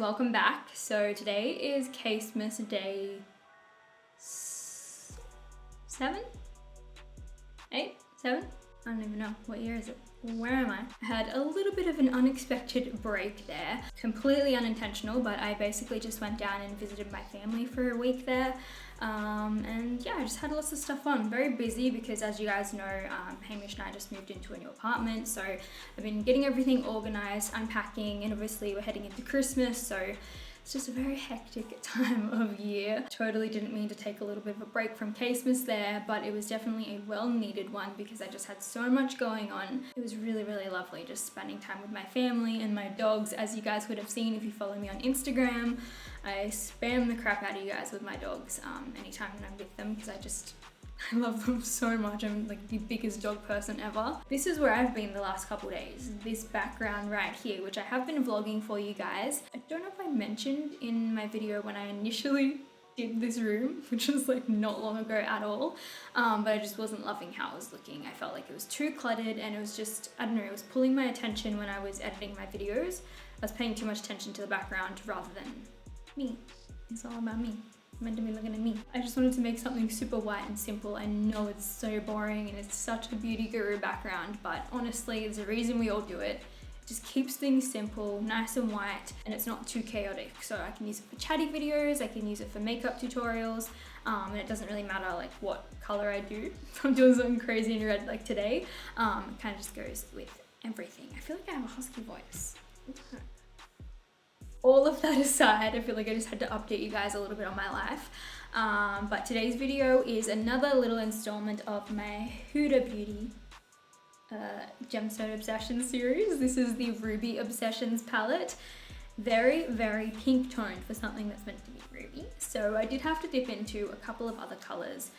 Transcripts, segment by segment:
welcome back. So today is Casemas day 7? 8? 7? I don't even know. What year is it? Where am I? I had a little bit of an unexpected break there. Completely unintentional, but I basically just went down and visited my family for a week there. And yeah, I just had lots of stuff on. Very busy because, as you guys know, Hamish and I just moved into a new apartment. So I've been getting everything organized, unpacking, and obviously we're heading into Christmas. So it's just a very hectic time of year. Totally didn't mean to take a little bit of a break from Casemas there, but it was definitely a well-needed one because I just had so much going on. It was really, really lovely just spending time with my family and my dogs. As you guys would have seen if you follow me on Instagram, I spam the crap out of you guys with my dogs anytime when I'm with them because I love them so much. I'm like the biggest dog person ever. This is where I've been the last couple days. This background right here, which I have been vlogging for you guys. I don't know if I mentioned in my video when I initially did this room, which was like not long ago at all, but I just wasn't loving how it was looking. I felt like it was too cluttered and it was just, I don't know, it was pulling my attention when I was editing my videos. I was paying too much attention to the background rather than me. It's all about me. Meant to be looking at me. I just wanted to make something super white and simple. I know it's so boring and it's such a beauty guru background, but honestly, there's a reason we all do it. It just keeps things simple, nice and white, and it's not too chaotic. So I can use it for chatty videos, I can use it for makeup tutorials, and it doesn't really matter like what color I do. If I'm doing something crazy in red like today, it kind of just goes with everything. I feel like I have a husky voice. All of that aside, I feel like I just had to update you guys a little bit on my life. But today's video is another little installment of my Huda Beauty Gemstone Obsession series. This is the Ruby Obsessions palette. Very, very pink toned for something that's meant to be ruby. So I did have to dip into a couple of other colors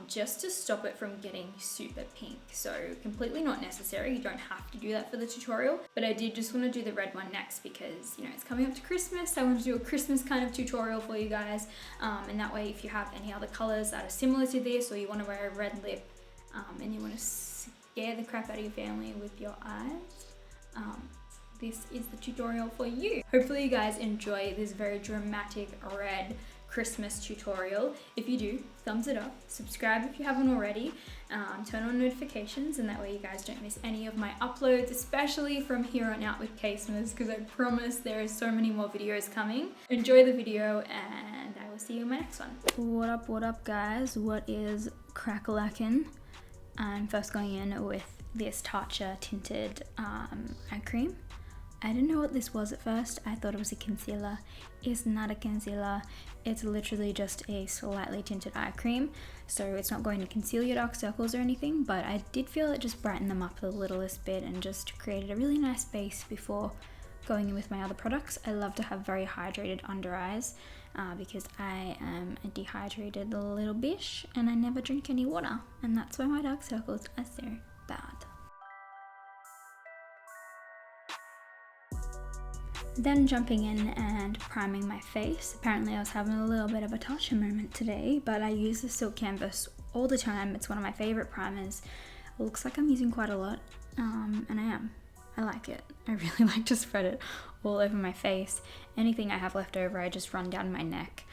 just to stop it from getting super pink. So completely not necessary. You don't have to do that for the tutorial, but I did just want to do the red one next because, you know, it's coming up to Christmas. I want to do a Christmas kind of tutorial for you guys. And that way, if you have any other colors that are similar to this, or you want to wear a red lip and you want to scare the crap out of your family with your eyes, this is the tutorial for you. Hopefully you guys enjoy this very dramatic red Christmas tutorial. If you do, thumbs it up, subscribe if you haven't already, turn on notifications, and that way you guys don't miss any of my uploads, especially from here on out with Casemas, because I promise there is so many more videos coming. Enjoy the video and I will see you in my next one. What up guys? What is crack-a-lackin'? I'm first going in with this Tatcha tinted eye cream. I didn't know what this was at first. I thought it was a concealer. It's not a concealer. It's literally just a slightly tinted eye cream. So it's not going to conceal your dark circles or anything, but I did feel it just brightened them up the littlest bit and just created a really nice base before going in with my other products. I love to have very hydrated under eyes because I am a dehydrated little bish and I never drink any water. And that's why my dark circles are so bad. Then jumping in and priming my face. Apparently I was having a little bit of a Tatcha moment today, but I use the Silk Canvas all the time. It's one of my favorite primers. It looks like I'm using quite a lot, and I am. I like it. I really like to spread it all over my face. Anything I have left over, I just run down my neck,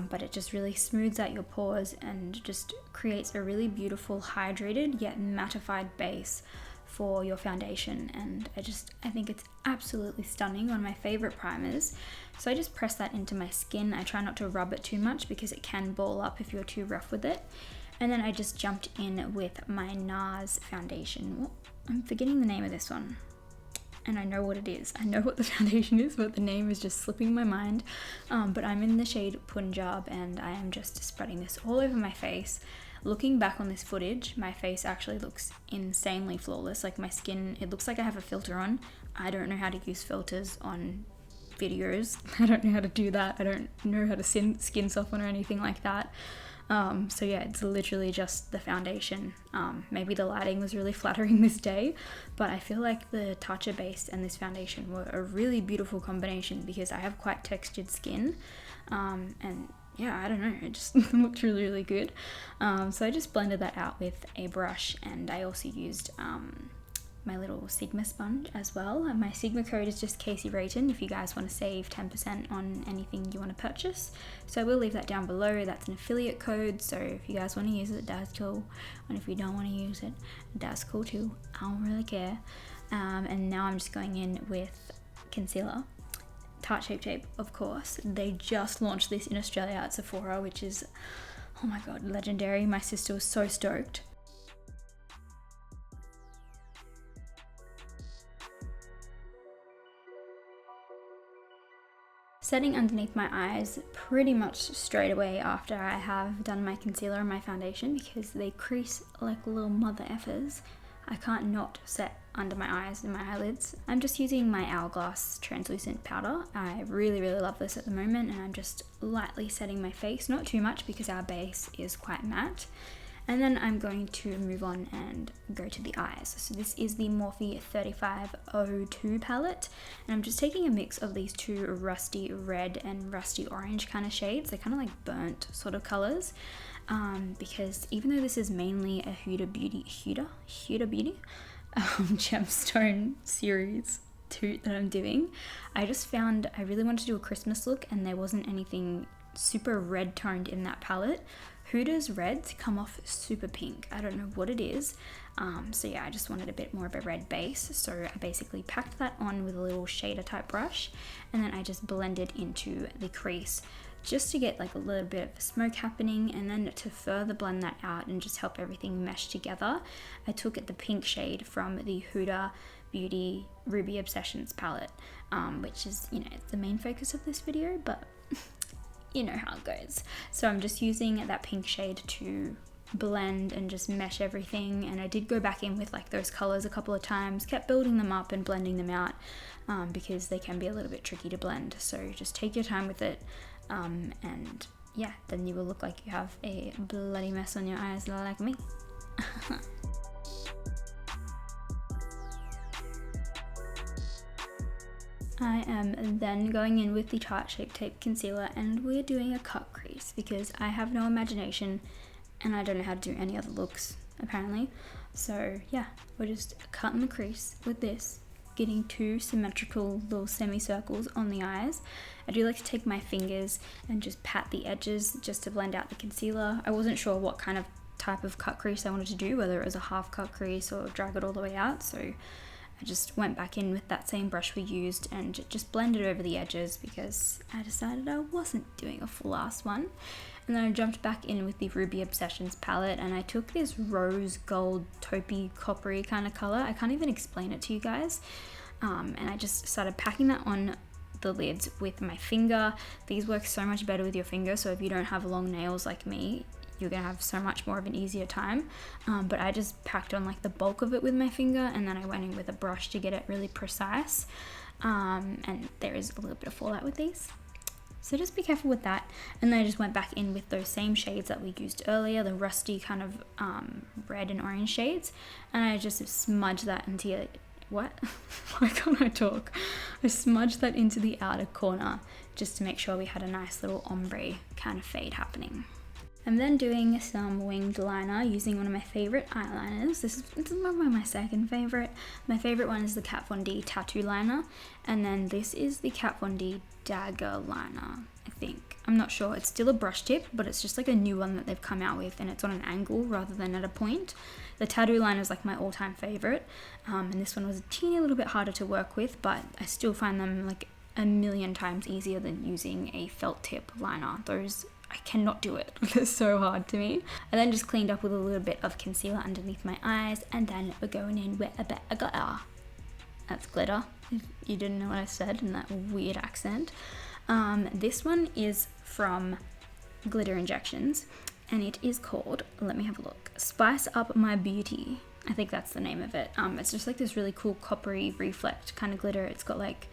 but it just really smooths out your pores and just creates a really beautiful, hydrated yet mattified base for your foundation, and I think it's absolutely stunning. One of my favorite primers. So I just press that into my skin. I try not to rub it too much because it can ball up if you're too rough with it. And then I just jumped in with my NARS foundation. I'm forgetting the name of this one. And I know what it is. I know what the foundation is, but the name is just slipping my mind. But I'm in the shade Punjab and I am just spreading this all over my face. Looking back on this footage, my face actually looks insanely flawless. Like my skin, it looks like I have a filter on. I don't know how to use filters on videos. I don't know how to do that. I don't know how to skin soften or anything like that. So yeah, it's literally just the foundation. Maybe the lighting was really flattering this day, but I feel like the Tatcha base and this foundation were a really beautiful combination because I have quite textured skin, and yeah, I don't know, it just looked really, really good. So I just blended that out with a brush, and I also used my little Sigma sponge as well. And my Sigma code is just kaseyrayton if you guys want to save 10% on anything you want to purchase. So I will leave that down below. That's an affiliate code, so if you guys want to use it, that's cool. And if you don't want to use it, that's cool too. I don't really care. And now I'm just going in with concealer. Tarte Shape Tape, of course. They just launched this in Australia at Sephora, which is, oh my god, legendary. My sister was so stoked. Setting underneath my eyes pretty much straight away after I have done my concealer and my foundation, because they crease like little mother effers. I can't not set under my eyes and my eyelids. I'm just using my Hourglass translucent powder. I really love this at the moment, and I'm just lightly setting my face, not too much because our base is quite matte. And then I'm going to move on and go to the eyes. So this is the Morphe 3502 palette, and I'm just taking a mix of these two rusty red and rusty orange kind of shades. They're kind of like burnt sort of colors, because even though this is mainly a Huda Beauty gemstone series that I'm doing, I just found I really wanted to do a Christmas look, and there wasn't anything super red toned in that palette. Huda's reds come off super pink. I don't know what it is. So yeah, I just wanted a bit more of a red base. So I basically packed that on with a little shader type brush, and then I just blended into the crease just to get like a little bit of smoke happening, and then to further blend that out and just help everything mesh together, I took the pink shade from the Huda Beauty Ruby Obsessions palette, which is, you know, the main focus of this video, but you know how it goes. So I'm just using that pink shade to blend and just mesh everything, and I did go back in with like those colors a couple of times, kept building them up and blending them out, because they can be a little bit tricky to blend. So just take your time with it, and yeah, then you will look like you have a bloody mess on your eyes like me. I am then going in with the Tarte Shape Tape concealer, and we're doing a cut crease because I have no imagination and I don't know how to do any other looks apparently. So yeah, we're just cutting the crease with this, getting two symmetrical little semicircles on the eyes. I do like to take my fingers and just pat the edges just to blend out the concealer. I wasn't sure what kind of type of cut crease I wanted to do, whether it was a half cut crease or drag it all the way out. So I just went back in with that same brush we used and just blended over the edges because I decided I wasn't doing a full ass one. And then I jumped back in with the Ruby Obsessions palette, and I took this rose gold taupey coppery kind of color. I can't even explain it to you guys. And I just started packing that on the lids with my finger. These work so much better with your finger, so if you don't have long nails like me, you're gonna have so much more of an easier time. But I just packed on like the bulk of it with my finger, and then I went in with a brush to get it really precise. And there is a little bit of fallout with these, so just be careful with that. And then I just went back in with those same shades that we used earlier, the rusty kind of red and orange shades, and I just smudged that into what? Why can't I talk? I smudged that into the outer corner just to make sure we had a nice little ombre kind of fade happening. I'm then doing some winged liner using one of my favorite eyeliners. This is probably my second favorite. My favorite one is the Kat Von D tattoo liner, and then this is the Kat Von D dagger liner, I think. I'm not sure. It's still a brush tip, but it's just like a new one that they've come out with, and it's on an angle rather than at a point. The tattoo liner is like my all-time favorite, and this one was a teeny little bit harder to work with, but I still find them like a million times easier than using a felt tip liner. Those, I cannot do it. They're so hard to me. I then just cleaned up with a little bit of concealer underneath my eyes, and then we're going in with a bit of glitter. That's glitter, if you didn't know what I said in that weird accent. This one is from Glitter Injections, and it is called, let me have a look, Spice Up My Beauty. I think that's the name of it. It's just like this really cool coppery reflect kind of glitter. It's got like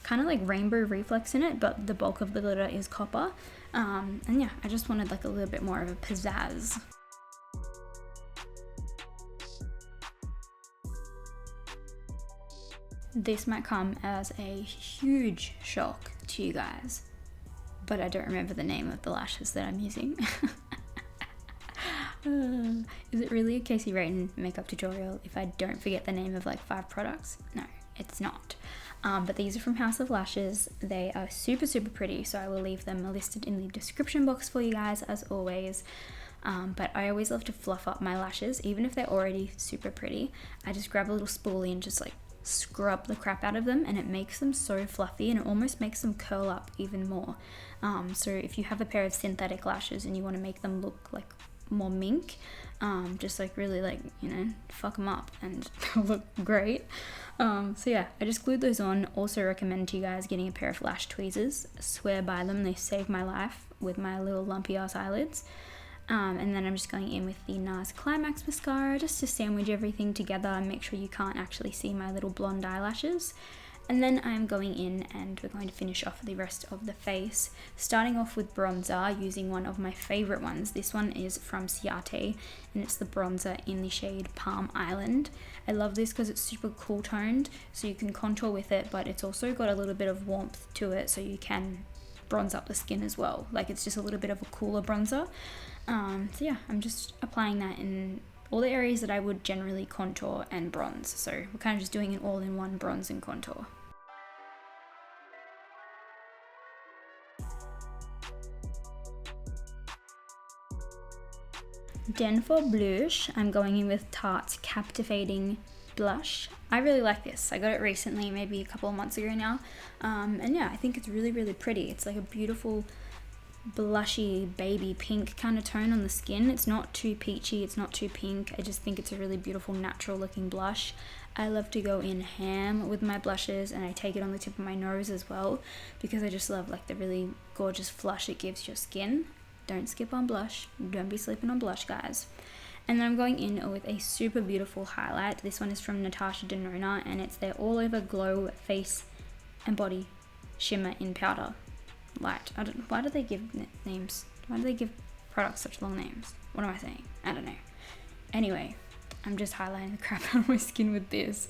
kind of like rainbow reflex in it, but the bulk of the glitter is copper. And yeah, I just wanted like a little bit more of a pizzazz. This might come as a huge shock to you guys, but I don't remember the name of the lashes that I'm using. Is it really a Kasey Rayton makeup tutorial if I don't forget the name of like 5 products? No, it's not. But these are from House of Lashes. They are super, super pretty, so I will leave them listed in the description box for you guys as always. But I always love to fluff up my lashes, even if they're already super pretty. I just grab a little spoolie and just like scrub the crap out of them, and it makes them so fluffy, and it almost makes them curl up even more. So if you have a pair of synthetic lashes and you want to make them look like more mink, just like really like, you know, fuck them up and they'll look great. So yeah, I just glued those on. Also recommend to you guys getting a pair of lash tweezers. I swear by them, they saved my life with my little lumpy ass eyelids. And then I'm just going in with the NARS Climax mascara just to sandwich everything together and make sure you can't actually see my little blonde eyelashes. And then I'm going in and we're going to finish off the rest of the face, starting off with bronzer using one of my favorite ones. This one is from Ciate and it's the bronzer in the shade Palm Island. I love this because it's super cool toned, so you can contour with it, but it's also got a little bit of warmth to it, so you can bronze up the skin as well. Like, it's just a little bit of a cooler bronzer. So yeah, I'm just applying that in all the areas that I would generally contour and bronze. So we're kind of just doing an all-in-one bronze and contour. Then for blush, I'm going in with Tarte's Captivating Blush. I really like this. I got it recently, maybe a couple of months ago now. And yeah, I think it's really, really pretty. It's like a beautiful blushy baby pink kind of tone on the skin. It's not too peachy, it's not too pink. I just think it's a really beautiful natural looking blush. I love to go in ham with my blushes, and I take it on the tip of my nose as well because I just love like the really gorgeous flush it gives your skin. Don't skip on blush. Don't be sleeping on blush, guys. And then I'm going in with a super beautiful highlight. This one is from Natasha Denona and it's their All Over Glow Face and Body Shimmer in Powder Light. Why do they give names? Why do they give products such long names? What am I saying? I don't know. Anyway, I'm just highlighting the crap out of my skin with this.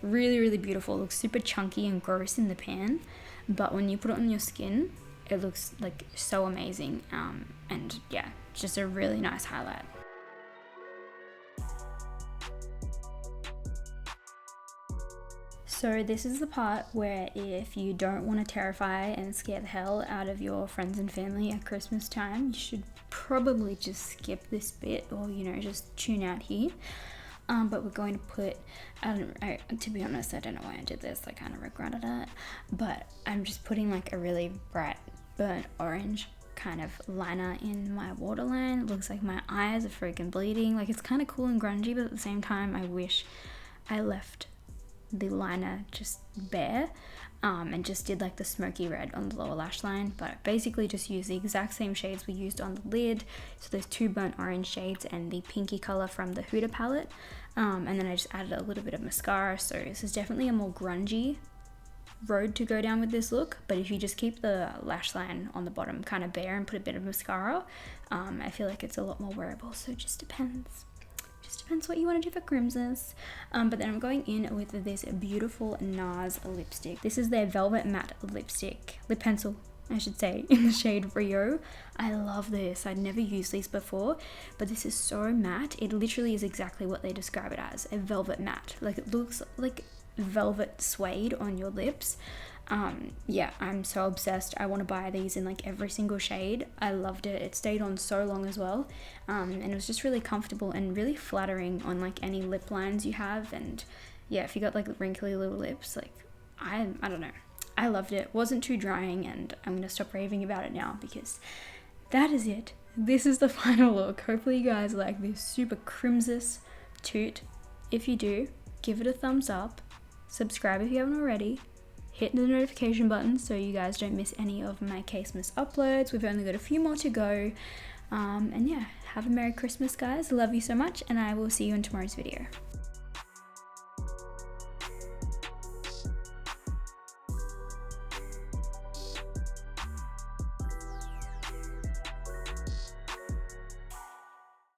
Really, really beautiful. It looks super chunky and gross in the pan, but when you put it on your skin, it looks like so amazing. And yeah, it's just a really nice highlight. So this is the part where if you don't want to terrify and scare the hell out of your friends and family at Christmas time, you should probably just skip this bit, or, you know, just tune out here. But we're going to put, to be honest, I don't know why I did this. I kind of regretted it. But I'm just putting like a really bright burnt orange kind of liner in my waterline. It looks like my eyes are freaking bleeding. Like, it's kind of cool and grungy, but at the same time, I wish I left the liner just bare and just did like the smoky red on the lower lash line. But basically just use the exact same shades we used on the lid, so those 2 burnt orange shades and the pinky color from the Huda palette, and then I just added a little bit of mascara. So this is definitely a more grungy road to go down with this look, but if you just keep the lash line on the bottom kind of bare and put a bit of mascara, I feel like it's a lot more wearable. So it just depends what you want to do for Christmas. But then I'm going in with this beautiful NARS lipstick. This is their Velvet Matte lip pencil, I should say, in the shade Rio. I love this. I'd never used these before, but this is so matte. It literally is exactly what they describe it as, a velvet matte. Like, it looks like velvet suede on your lips. Yeah, I'm so obsessed. I want to buy these in like every single shade. I loved it. It stayed on so long as well, and it was just really comfortable and really flattering on like any lip lines you have. And yeah, if you got like wrinkly little lips, like I don't know, I loved it. Wasn't too drying, and I'm gonna stop raving about it now because that is it. This is the final look. Hopefully you guys like this super crimson toot. If you do, give it a thumbs up, subscribe if you haven't already, hit the notification button so you guys don't miss any of my Casemas uploads. We've only got a few more to go. And yeah, have a Merry Christmas, guys. Love you so much, and I will see you in tomorrow's video.